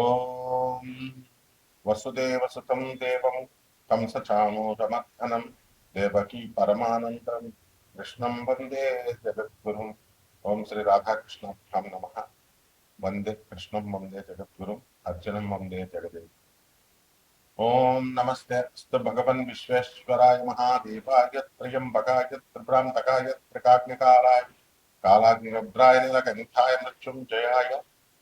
ఓం వసుదేవసుతం దేవం కంసచామూరమర్దనం దేవకీ పరమానందం కృష్ణం వందే జగద్గురుం. ఓం శ్రీ రాధాకృష్ణాభ్యాం నమ. వందే కృష్ణం వందే జగద్గురుం అర్జునం వందే జగదేవ్. ఓం నమస్తే అస్తు భగవన్ విశ్వేశ్వరాయ మహాదేవాయ త్రయంబకాయ త్రిభ్రాంతకాయ త్రికాగ్నికారాయ కాలాగ్నిరుద్రాయ నీలకంఠాయ మృత్యుంజయాయ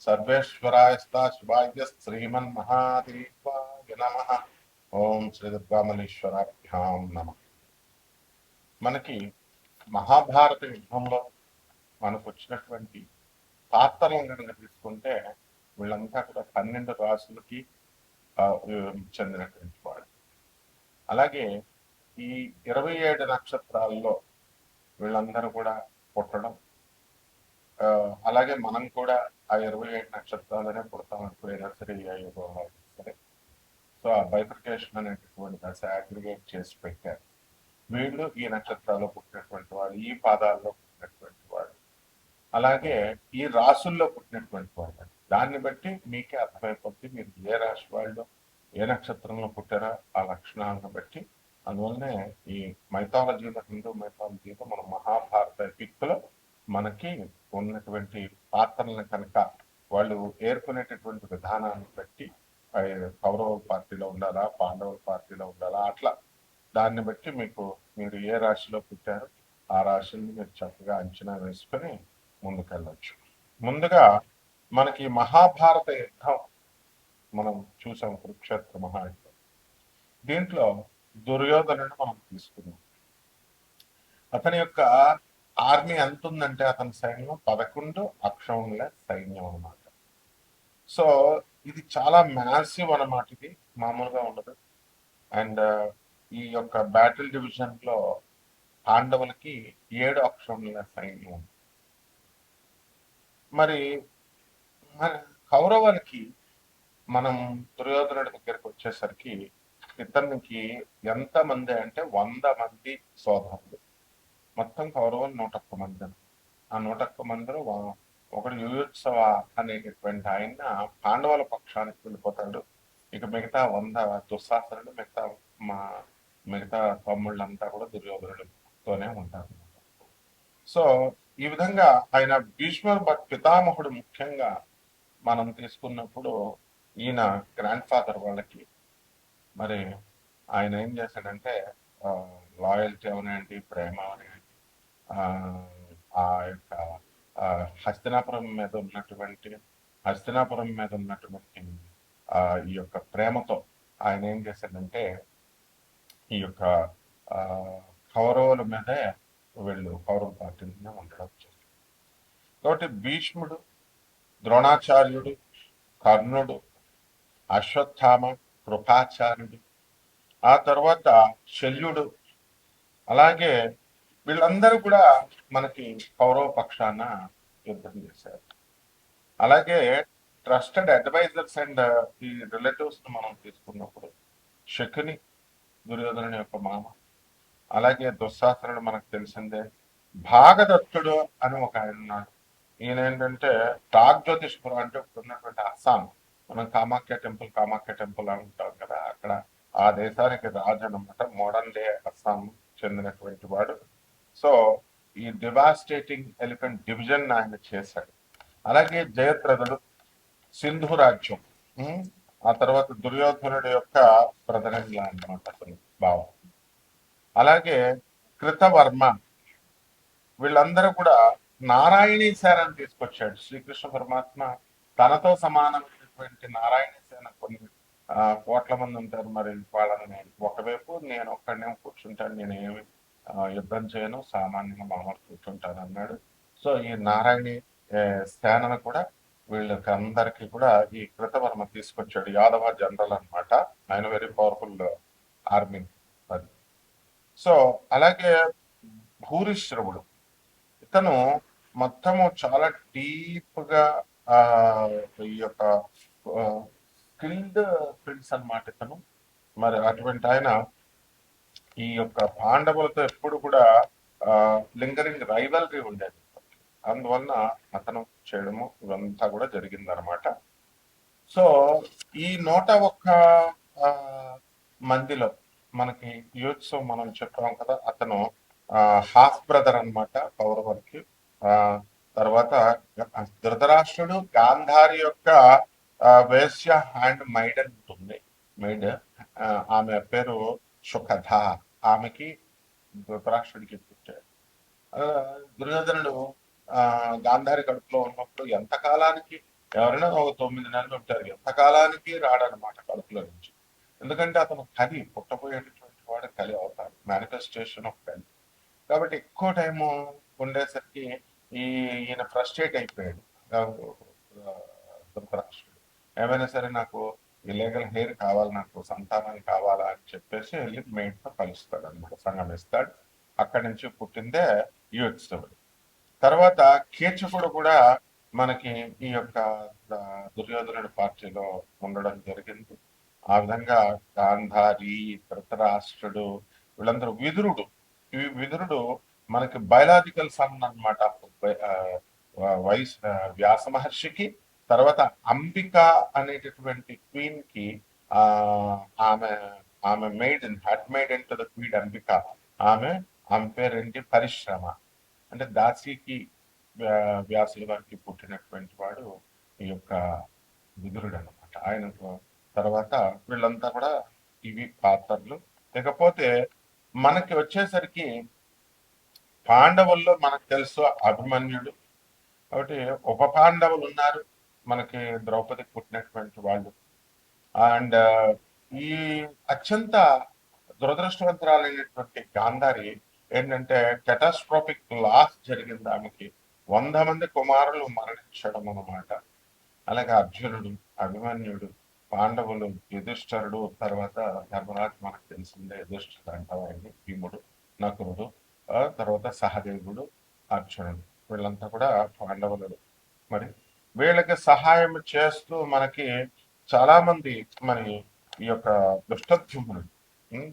సర్వేశ్వరాయ శివాయ శ్రీమన్మహాదేవాయ నమ. ఓం శ్రీ దుర్గామలీశ్వరాభ్యాం నమ. మనకి మహాభారత యుద్ధంలో మనకు వచ్చినటువంటి పాత్రలను కనుక తీసుకుంటే వీళ్ళంతా కూడా 12 రాసులకి చెందినటువంటి వాడు. అలాగే ఈ 27 నక్షత్రాల్లో వీళ్ళందరూ కూడా పుట్టడం, అలాగే మనం కూడా ఆ 27 నక్షత్రాలనే పుడతాం అనుకునేదా సరే సరే. సో ఆ బైఫర్కేషన్ అనేటటువంటి దశ అగ్రిగేట్ చేసి పెట్టారు. వీళ్ళు ఈ నక్షత్రాల్లో పుట్టినటువంటి వాళ్ళు, ఈ పాదాల్లో పుట్టినటువంటి వాళ్ళు, అలాగే ఈ రాసుల్లో పుట్టినటువంటి వాళ్ళు. దాన్ని బట్టి మీకే అర్థమైపోతుంది మీరు ఏ రాశి వాళ్ళు ఏ నక్షత్రంలో పుట్టారో ఆ లక్షణాలను బట్టి. అందువల్లనే ఈ మైథాలజీలో, హిందూ మైథాలజీలో మన మహాభారత ఎపిక్లో మనకి ఉన్నటువంటి పాత్రలను కనుక వాళ్ళు ఏర్కొనేటటువంటి విధానాన్ని బట్టి కౌరవ పార్టీలో ఉండాలా, పాండవుల పార్టీలో ఉండాలా, అట్లా దాన్ని బట్టి మీరు ఏ రాశిలో పుట్టారో ఆ రాశిని మీరు చక్కగా అంచనా వేసుకొని ముందుకెళ్ళచ్చు. ముందుగా మనకి మహాభారత యుద్ధం మనం చూసాం, కురుక్షేత్ర మహాయుద్ధం. దీంట్లో దుర్యోధనుడు మనం తీసుకున్నాం. అతని యొక్క ఆర్మీ ఎంత ఉందంటే అతని సైన్యం 11 అక్షౌహిణుల సైన్యం అన్నమాట. సో ఇది చాలా మ్యాసివ్ అన్నమాట. ఇది మామూలుగా ఉండదు. అండ్ ఈ యొక్క బ్యాటిల్ డివిజన్ లో పాండవులకి 7 అక్షౌహిణుల సైన్యం ఉంది. మరి కౌరవులకి మనం దుర్యోధనుడి దగ్గరికి వచ్చేసరికి ఇతనికి ఎంతమంది అంటే 100 మంది సోదరులు. మొత్తం కౌరవులు 101 మంది. ఆ 101 మందిలో ఒకడు యుయుత్సవ అనేటటువంటి ఆయన పాండవుల పక్షానికి వెళ్ళిపోతాడు. ఇక మిగతా 100 దుస్సాహసులు, మిగతా తమ్ముళ్ళంతా కూడా దుర్యోధనుడితోనే ఉంటారు. సో ఈ విధంగా ఆయన భీష్మ పితామహుడు ముఖ్యంగా మనం తీసుకున్నప్పుడు ఈయన గ్రాండ్ ఫాదర్ వాళ్ళకి మరి ఆయన ఏం చేశాడంటే లాయల్టీ అవనండి, ప్రేమ అవనండి, ఆ యొక్క హస్తినాపురం మీద ఉన్నటువంటి ఈ యొక్క ప్రేమతో ఆయన ఏం చేశాడంటే ఈ యొక్క కౌరవుల మీదే కౌరవ పార్టీలోనే ఉండడం జరిగింది. కాబట్టి భీష్ముడు, ద్రోణాచార్యుడు, కర్ణుడు, అశ్వత్థామ, కృపాచార్యుడు, ఆ తర్వాత శల్యుడు, అలాగే వీళ్ళందరూ కూడా మనకి కౌరవ పక్షాన యుద్ధం చేశారు. అలాగే ట్రస్టెడ్ అడ్వైజర్స్ అండ్ ఈ రిలేటివ్స్ మనం తీసుకున్నప్పుడు శకుని, దుర్యోధనుని యొక్క మామ, అలాగే దుస్సాహసుడు మనకు తెలిసిందే. భాగదత్తుడు అని ఒక ఆయన ఉన్నాడు. ఈయన ఏంటంటే ప్రాగ్జ్యోతిష్పురం అంటే ఇప్పుడు ఉన్నటువంటి అస్సాం, మనం కామాఖ్య టెంపుల్ అంటాం కదా, అక్కడ ఆ దేశానికి రాజు అనమాట. మోడర్న్ డే అస్సాం చెందినటువంటి వాడు. సో ఈ డివాస్టేటింగ్ ఎలిఫెంట్ డివిజన్ ఆయన చేశాడు. అలాగే జయద్రథుడు, సింధు రాజ్యం, ఆ తర్వాత దుర్యోధనుడి యొక్క ప్రధానంగా అన్నమాట అతను భావం. అలాగే కృతవర్మ, వీళ్ళందరూ కూడా నారాయణీ సేనని తీసుకొచ్చాడు. శ్రీకృష్ణ పరమాత్మ తనతో సమానమైనటువంటి నారాయణీ సేన కొన్ని కోట్ల మంది ఉంటారు. మరి వాళ్ళని ఒకవైపు నేను ఒక్కడనే కూర్చుంటాను, నేనేమి యుద్ధం చేయను, సామాన్యంగా మామూలు కూర్చుంటాను అన్నాడు. సో ఈ నారాయణి సేనను కూడా వీళ్ళకి అందరికి కూడా ఈ కృతవర్మ తీసుకొచ్చాడు. యాదవ జనరల్ అనమాట. ఆయన వెరీ పవర్ఫుల్ ఆర్మీ అది. సో అలాగే భూరిశ్రవుడు, ఇతను మొత్తము చాలా డీప్ గా ఈ యొక్క స్కిల్డ్ ప్రిన్స్ అనమాట ఇతను. మరి అటువంటి ఆయన ఈ యొక్క పాండవులతో ఎప్పుడు కూడా లింగరింగ్ రైవల్రీ ఉండేది. అందువలన అతను చేయడము ఇవంతా కూడా జరిగిందనమాట. సో ఈ 101 మందిలో మనకి యూత్స్ మనం చెప్పాం కదా, అతను హాఫ్ బ్రదర్ అనమాట కౌరవులకి. ఆ తర్వాత ధృతరాష్ట్రుడు గాంధారి యొక్క వేశ్య హ్యాండ్ మైడ్ అని ఉంటుంది. మైడ్, ఆమె పేరు సుఖధ. ఆమెకి ధృతరాష్ట్రుడికి పుట్టాడు. ఆ, దుర్యోధనుడు గాంధారి కడుపులో ఉన్నప్పుడు ఎంతకాలానికి, ఎవరైనా ఒక 9 నెలలు ఉంటారు, ఎంతకాలానికి రాడనమాట కడుపులో నుంచి. ఎందుకంటే అతను కలి, పుట్టబోయేటటువంటి వాడు కలి అవుతాడు, మేనిఫెస్టేషన్ ఆఫ్ కలి. కాబట్టి ఎక్కువ టైము ఉండేసరికి ఈయన ఫ్రస్ట్రేట్ అయిపోయాడు. ఆ, ధృతరాష్ట్రుడు ఏమైనా సరే నాకు ఇల్లీగల్ హెయిర్ కావాలి, నాకు సంతానం కావాలా అని చెప్పేసి వెళ్ళి మేట్తో కలుస్తాడు అనమాట, సంగమిస్తాడు. అక్కడి నుంచి పుట్టిందే యుయుత్సుడు. తర్వాత కీచకుడు కూడా మనకి ఈ యొక్క దుర్యోధనుడి పార్టీలో ఉండడం జరిగింది. ఆ విధంగా గాంధారి, ధృతరాష్ట్రుడు, వీళ్ళందరూ, విదురుడు. ఈ విదురుడు మనకి బయలాజికల్ సన్ అనమాట వ్యాస మహర్షికి. తర్వాత అంబిక అనేటటువంటి క్వీన్ కి, ఆ ఆమె ఆమె had made in to the queen Ambika. ఆమె ఆమె పేరేంటి, పరిశ్రమ. అంటే దాసికి వ్యాసుల వారికి పుట్టినటువంటి వాడు ఈ యొక్క విదురుడు అనమాట. ఆయన తర్వాత వీళ్ళంతా కూడా ఇవి పాత్రలు. ఇకపోతే మనకి వచ్చేసరికి పాండవుల్లో మనకు తెలుసు అభిమన్యుడు. కాబట్టి ఉప పాండవులు ఉన్నారు మనకి, ద్రౌపదికి పుట్టినటువంటి వాళ్ళు. అండ్ ఈ అత్యంత దురదృష్టవంతురాలైనటువంటి గాంధారి ఏంటంటే, కెటాస్ట్రోఫిక్ లాస్ జరిగింది ఆమెకి. 100 మంది కుమారులు మరణించడం అన్నమాట. అలాగే అర్జునుడు, అభిమన్యుడు, పాండవులు, యుధిష్ఠరుడు, తర్వాత ధర్మరాజు మనకు తెలిసిందే, యుధిష్ఠరుడు అంటాం ఆయన్ని, భీముడు, నకులుడు, తర్వాత సహదేవుడు, అర్జునుడు, వీళ్ళంతా కూడా పాండవులు. మరి వీళ్ళకి సహాయం చేస్తూ మనకి చాలా మంది, మరి ఈ యొక్క దుష్టధ్యుమ్నుడు,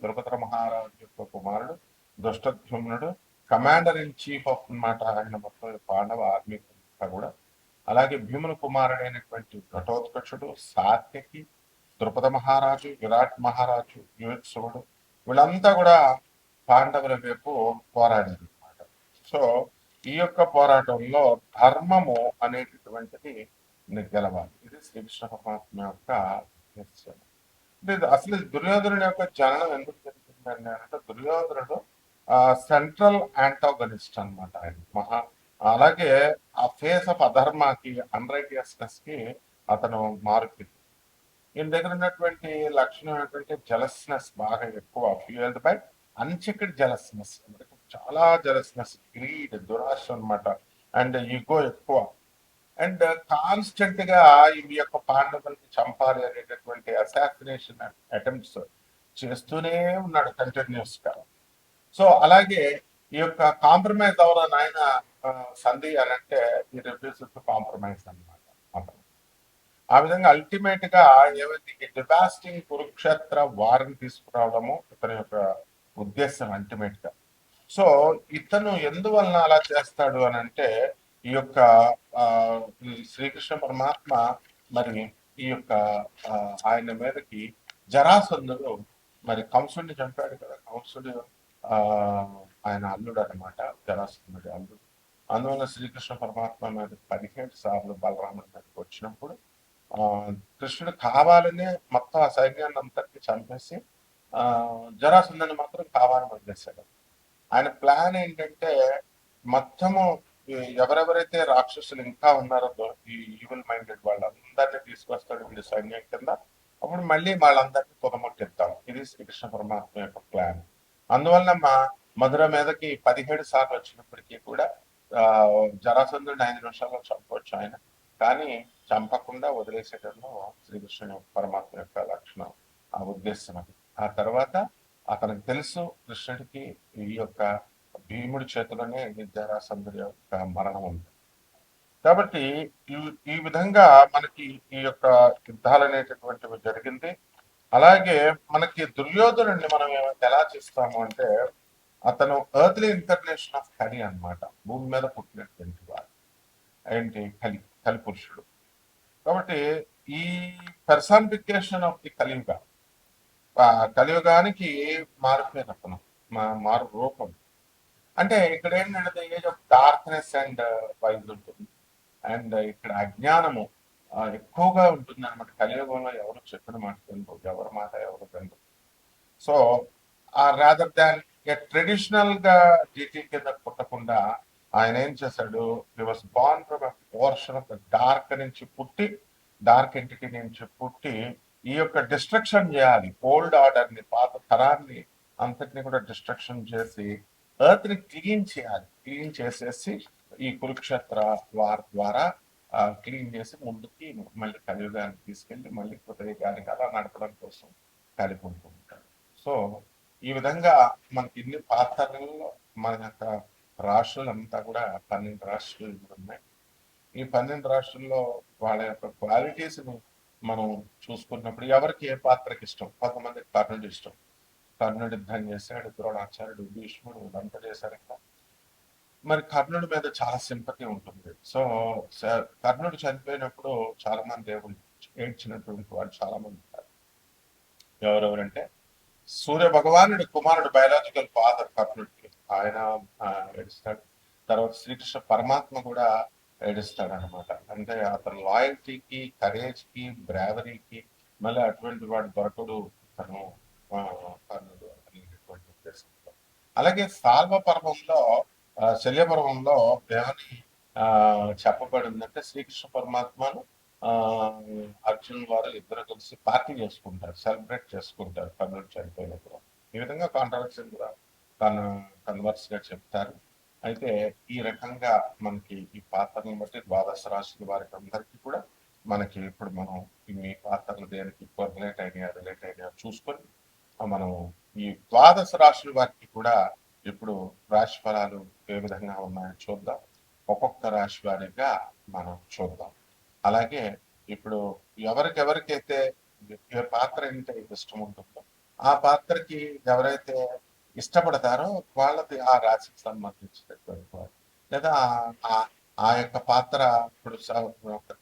ద్రుపద మహారాజు యొక్క కుమారుడు దుష్టధ్యుమ్నుడు, కమాండర్ ఇన్ చీఫ్ ఆఫ్ అన్నమాట ఆయన మొత్తం పాండవ ఆర్మీ కూడా. అలాగే భీముల కుమారుడైనటువంటి ఘటోత్కచుడు, సాత్యకి, ద్రుపద మహారాజు, విరాట్ మహారాజు, యుయుత్సుడు, వీళ్ళంతా కూడా పాండవుల వైపు పోరాడారు అనమాట. సో ఈ యొక్క పోరాటంలో ధర్మము అనేటటువంటిది గెలవాలి. ఇది శ్రీకృష్ణ పరమాత్మ యొక్క నిశ్చయం. అంటే అసలు దుర్యోధనుడి యొక్క జననం ఎందుకు జరిగిందండి అంటే, దుర్యోధనుడు సెంట్రల్ యాంటాగనిస్ట్ అనమాట ఆయన. అలాగే ఆ ఫేస్ ఆఫ్ అధర్మాకి, అన్రైటియస్నెస్ కి అతను మారుతుంది. ఈయన దగ్గర ఉన్నటువంటి లక్షణం ఏంటంటే జలస్నెస్ బాగా ఎక్కువ, ఫ్యూయల్డ్ బై అన్చెక్డ్ జలస్నెస్. అంటే చాలా జలస్నెస్, గ్రీడ్, దురాశ అనమాట. అండ్ ఈగో ఎక్కువ. అండ్ కాన్స్టెంట్ గా ఈ యొక్క పాండవుల్ని చంపాలి అనేటటువంటి అసాసినేషన్ అటెంప్ట్స్ చేస్తూనే ఉన్నాడు కంటిన్యూస్ గా. సో అలాగే ఈ యొక్క కాంప్రమైజ్ అవరని ఆయన సంధి అని అంటే, ఈ రిఫ్యూజ్ టు కాంప్రమైజ్ అనమాట అతను. ఆ విధంగా అల్టిమేట్ గా ఏమైంది, డివాస్టింగ్ కురుక్షేత్ర వారిని తీసుకురావడము ఇతని యొక్క ఉద్దేశం అల్టిమేట్ గా. సో ఇతను ఎందువలన అలా చేస్తాడు అని అంటే, ఈ యొక్క శ్రీకృష్ణ పరమాత్మ మరి ఈ యొక్క ఆయన మీదకి జరాసంధుడు, మరి కంసుడిని చంపాడు కదా, కంసుడు ఆయన అల్లుడు అనమాట, జరాసంధుడి అల్లుడు. అందువల్ల శ్రీకృష్ణ పరమాత్మ మీద 17 సార్లు బలరాముడి మీదకి వచ్చినప్పుడు కృష్ణుడు కావాలని మొత్తం ఆ సైన్యాన్ని అంతటిని చంపేసి జరాసంధుని మాత్రం కావాలని వదిలేశాడు. ఆయన ప్లాన్ ఏంటంటే, మొత్తము ఎవరెవరైతే రాక్షసులు ఇంకా ఉన్నారో, ఈ ఈవిల్ మైండెడ్ వాళ్ళందరినీ తీసుకొస్తాడు వీడి సైన్యం కింద. అప్పుడు మళ్ళీ వాళ్ళందరినీ తుదముట్టిద్దాం. ఇది శ్రీకృష్ణ పరమాత్మ యొక్క ప్లాన్. అందువల్ల మా మధుర మీదకి 17 సార్లు వచ్చినప్పటికీ కూడా జరాసంధుడిని 5 నిమిషాల్లో చంపవచ్చు ఆయన, కానీ చంపకుండా వదిలేసేటంలో శ్రీకృష్ణ పరమాత్మ యొక్క లక్షణం, ఆ ఉద్దేశం అది. ఆ తర్వాత అతనికి తెలుసు కృష్ణుడికి ఈ యొక్క భీముడి చేతిలోనే జరాసంధుడి యొక్క మరణం ఉంది. కాబట్టి ఈ విధంగా మనకి ఈ యొక్క యుద్ధాలు అనేటటువంటివి జరిగింది. అలాగే మనకి దుర్యోధనుడిని మనం ఎలా చేస్తాము అంటే, అతను ఎర్త్లీ ఇన్కర్నేషన్ ఆఫ్ కలి అనమాట, భూమి మీద పుట్టినటువంటి వాడు ఏంటి, కలి పురుషుడు. కాబట్టి ఈ పర్సానిఫికేషన్ ఆఫ్ ది కలియుగ, ఆ కలియుగానికి మారిపోయినప్పుడు మారు రూపం. అంటే ఇక్కడ ఏంటంటే age of darkness and wise ఉంటుంది. అండ్ ఇక్కడ అజ్ఞానము ఎక్కువగా ఉంటుంది అనమాట. కలియుగంలో ఎవరు చెప్పిన మాట వినరు, ఎవరి మాట ఎవరు వినరు. సో రాదర్ దాన్ ట్రెడిషనల్ గా జీటీ కింద పుట్టకుండా ఆయన ఏం చేశాడు, he was born from portion of the dark నుంచి పుట్టి, డార్క్ ఎంటిటీ నుంచి పుట్టి ఈ యొక్క డిస్ట్రక్షన్ చేయాలి. ఓల్డ్ ఆర్డర్ ని, పాత తరాన్ని అంతటిని కూడా డిస్ట్రక్షన్ చేసి ఎర్త్ ని క్లీన్ చేయాలి. క్లీన్ చేసేసి ఈ కురుక్షేత్ర వార్ ద్వారా క్లీన్ చేసి ముందుకి మళ్ళీ కలియుగానికి తీసుకెళ్లి మళ్ళీ కృతయుగానికి అలా నడపడం కోసం కలిపి ఉంటాడు. సో ఈ విధంగా మనకి ఇన్ని పాత్రలలో మన యొక్క రాష్ట్రాలంతా కూడా 12 రాష్ట్రాలు ఉన్నాయి. ఈ 12 రాష్ట్రాల్లో వాళ్ళ యొక్క క్వాలిటీస్ ని మనం చూసుకున్నప్పుడు ఎవరికి ఏ పాత్రకి ఇష్టం. కొంతమందికి కర్ణుడు ఇష్టం, కర్ణుడు యుద్ధం చేశాడు, ద్రోణాచార్యుడు, భీష్ముడు ఇదంతా చేశారు. ఇంకా మరి కర్ణుడి మీద చాలా సింపతి ఉంటుంది. సో కర్ణుడు చనిపోయినప్పుడు చాలా మంది దేవుళ్ళు ఏడ్చినటువంటి వాళ్ళు చాలా మంది ఉంటారు. ఎవరెవరంటే సూర్య భగవానుడి కుమారుడు, బయలాజికల్ ఫాదర్ కర్ణుడికి, ఆయన ఏడుస్తాడు. తర్వాత శ్రీకృష్ణ పరమాత్మ కూడా ఏడుస్తాడు అనమాట. అంటే అతని లాయల్టీకి, కరేజ్ కి, బ్రావరీకి మళ్ళీ అటువంటి వాడు దొరకడు తను కర్ణుడు అనేటటువంటి ఉద్దేశంతో. అలాగే సాల్వ పర్వంలో, శల్య పర్వంలో ఏమని చెప్పబడిందంటే శ్రీకృష్ణ పరమాత్మను అర్జున్ వారు ఇద్దరు కలిసి పార్టీ చేసుకుంటారు, సెలబ్రేట్ చేసుకుంటారు కర్ణుడు చనిపోయినప్పుడు. ఈ విధంగా కాంట్రవర్సీ కూడా కన్వర్స్ గా చెప్తారు. అయితే ఈ రకంగా మనకి ఈ పాత్రలను బట్టి ద్వాదశ రాశుల వారికి అందరికీ కూడా మనకి ఇప్పుడు మనం మీ పాత్రలు దేనికి రిలేట్ అయినా చూసుకొని మనం ఈ ద్వాదశ రాశుల వారికి కూడా ఇప్పుడు రాశి ఫలాలు ఏ విధంగా ఉన్నాయో చూద్దాం. ఒక్కొక్క రాశి వారిగా మనం చూద్దాం. అలాగే ఇప్పుడు ఎవరికెవరికైతే ఏ పాత్ర అంటే ఇష్టం ఉంటుందో ఆ పాత్రకి ఎవరైతే ఇష్టపడతారో వాళ్ళది ఆ రాశికి సంబంధించినటువంటి వారు, లేదా ఆ యొక్క పాత్ర. ఇప్పుడు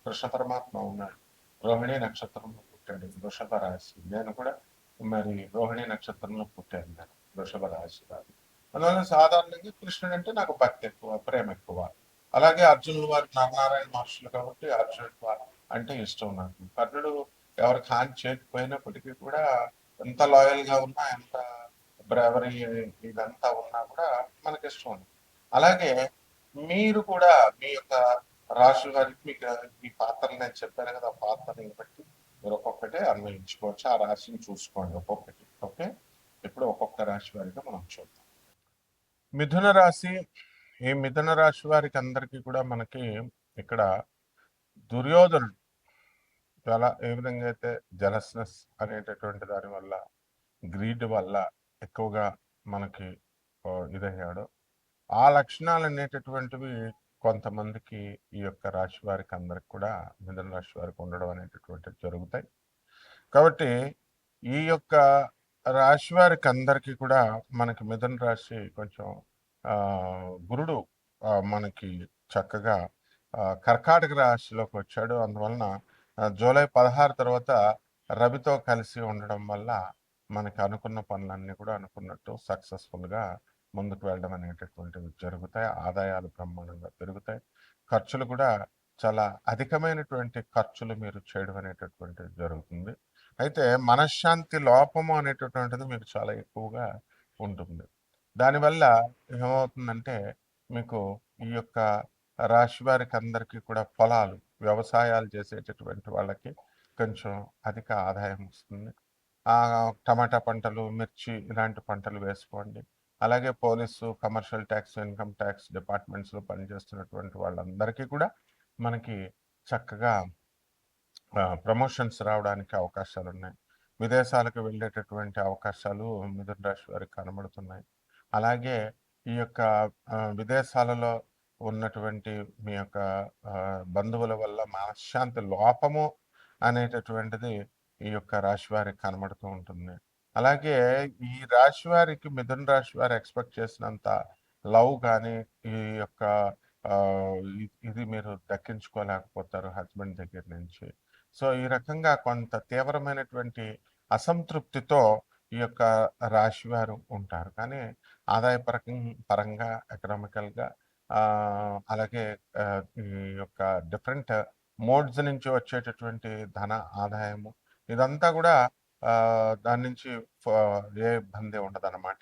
కృష్ణ పరమాత్మ ఉన్నాడు, రోహిణి నక్షత్రంలో పుట్టాడు, వృషభ రాశి. నేను కూడా మరి రోహిణి నక్షత్రంలో పుట్టాను, నేను వృషభ రాశి రాదు. అందువల్ల సాధారణంగా కృష్ణుడు అంటే నాకు భక్తి ఎక్కువ, ప్రేమ ఎక్కువ. అలాగే అర్జునుడు వారి నారాయణ మహర్షులు కాబట్టి అర్జునుడు అంటే ఇష్టం నాకు. కర్ణుడు ఎవరికి హాని చేయకపోయినప్పటికీ కూడా ఎంత లాయల్ గా ఉన్నా, ఎంత బ్రేవరీ ఇదంతా ఉన్నా కూడా మనకి ఇష్టం ఉంది. అలాగే మీరు కూడా మీ యొక్క రాశి వారికి మీకు ఈ పాత్రలు నేను చెప్పాను కదా, ఆ పాత్రని బట్టి మీరు ఒక్కొక్కటే అన్వయించుకోవచ్చు. ఆ రాశిని చూసుకోండి ఒక్కొక్కటి. ఓకే, ఇప్పుడు ఒక్కొక్క రాశి వారిగా మనం చూద్దాం. మిథున రాశి. ఈ మిథున రాశి వారికి అందరికీ కూడా మనకి ఇక్కడ దుర్యోధనుడు చాలా ఏ విధంగా అయితే జలస్నెస్ అనేటటువంటి దాని వల్ల, గ్రీడ్ వల్ల ఎక్కువగా మనకి ఇదయ్యాడో, ఆ లక్షణాలు అనేటటువంటివి కొంతమందికి ఈ యొక్క రాశి వారికి అందరికి కూడా మిథున రాశి వారికి ఉండడం అనేటటువంటివి జరుగుతాయి. కాబట్టి ఈ యొక్క రాశి వారికి అందరికీ కూడా మనకి మిథున రాశి కొంచెం గురుడు మనకి చక్కగా కర్కాటక రాశిలోకి వచ్చాడు. అందువలన జూలై 16 తర్వాత రవితో కలిసి ఉండడం వల్ల మనకి అనుకున్న పనులన్నీ కూడా అనుకున్నట్టు సక్సెస్ఫుల్గా ముందుకు వెళ్ళడం అనేటటువంటివి జరుగుతాయి. ఆదాయాలు బ్రహ్మాండంగా పెరుగుతాయి. ఖర్చులు కూడా చాలా అధికమైనటువంటి ఖర్చులు మీరు చేయడం అనేటటువంటిది జరుగుతుంది. అయితే మనశ్శాంతి లోపము అనేటటువంటిది మీకు చాలా ఎక్కువగా ఉంటుంది. దానివల్ల ఏమవుతుందంటే మీకు ఈ యొక్క రాశి వారికి అందరికీ కూడా పొలాలు, వ్యవసాయాలు చేసేటటువంటి వాళ్ళకి కొంచెం అధిక ఆదాయం వస్తుంది. టమాటా పంటలు, మిర్చి ఇలాంటి పంటలు వేసుకోండి. అలాగే police, commercial tax, income tax డిపార్ట్మెంట్స్లో పనిచేస్తున్నటువంటి వాళ్ళందరికీ కూడా మనకి చక్కగా ప్రమోషన్స్ రావడానికి అవకాశాలు ఉన్నాయి. విదేశాలకు వెళ్ళేటటువంటి అవకాశాలు మిథున రాశి వారికి కనబడుతున్నాయి. అలాగే ఈ యొక్క విదేశాలలో ఉన్నటువంటి మీ యొక్క బంధువుల వల్ల మనశ్శాంతి లోపము అనేటటువంటిది ఈ యొక్క రాశి వారికి కనబడుతూ ఉంటుంది. అలాగే ఈ రాశి వారికి, మిథున రాశి వారు ఎక్స్పెక్ట్ చేసినంత లవ్ కానీ, ఈ యొక్క ఇది మీరు దక్కించుకోలేకపోతారు హస్బెండ్ దగ్గర నుంచి. సో ఈ రకంగా కొంత తీవ్రమైనటువంటి అసంతృప్తితో ఈ యొక్క రాశి వారు ఉంటారు. కానీ ఆదాయ పరంగా ఎకనామికల్‌గా అలాగే ఈ యొక్క డిఫరెంట్ మోడ్స్ నుంచి వచ్చేటటువంటి ధన ఆదాయము ఇదంతా గూడా దాని నుంచి ఫ ఏ ఇబ్బంది ఉండదనమాట.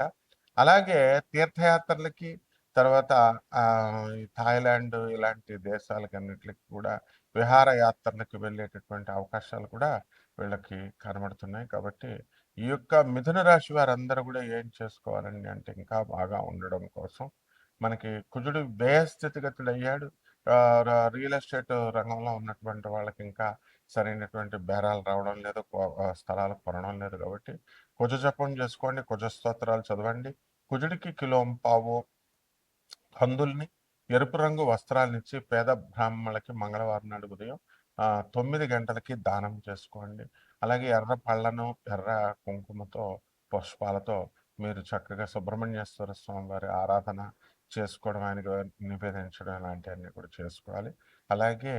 అలాగే తీర్థయాత్రలకి తర్వాత ఈ థాయిలాండ్ ఇలాంటి దేశాలకన్నిట్లికి కూడా విహారయాత్రలకి వెళ్ళేటటువంటి అవకాశాలు కూడా వీళ్ళకి కనబడుతున్నాయి. కాబట్టి ఈ యొక్క మిథున రాశి వారందరూ కూడా ఏం చేసుకోవాలండి అంటే ఇంకా బాగా ఉండడం కోసం మనకి కుజుడు వ్యయ స్థితిగతుడయ్యాడు. రియల్ ఎస్టేట్ రంగంలో ఉన్నటువంటి వాళ్ళకి ఇంకా సరైనటువంటి బేరాలు రావడం లేదు. స్థలాలు కొనడం లేదు కాబట్టి కుజ జపం చేసుకోండి. కుజ స్తోత్రాలు చదవండి. కుజుడికి కిలోంపావు కందుల్ని, ఎరుపు రంగు వస్త్రాలనిచ్చి పేద బ్రాహ్మణులకి మంగళవారం నాడు ఉదయం 9 గంటలకి దానం చేసుకోండి. అలాగే ఎర్ర పళ్ళను, ఎర్ర కుంకుమతో, పుష్పాలతో మీరు చక్కగా సుబ్రహ్మణ్యేశ్వర స్వామి వారి ఆరాధన చేసుకోవడం, ఆయనకు నివేదించడం ఇలాంటివన్నీ కూడా చేసుకోవాలి. అలాగే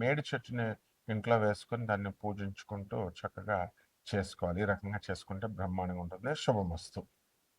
మేడి చెట్టుని ఇంట్లో వేసుకొని దాన్ని పూజించుకుంటూ చక్కగా చేసుకోవాలి. ఈ రకంగా చేసుకుంటే బ్రహ్మాండంగా ఉంటుంది. శుభమస్తు.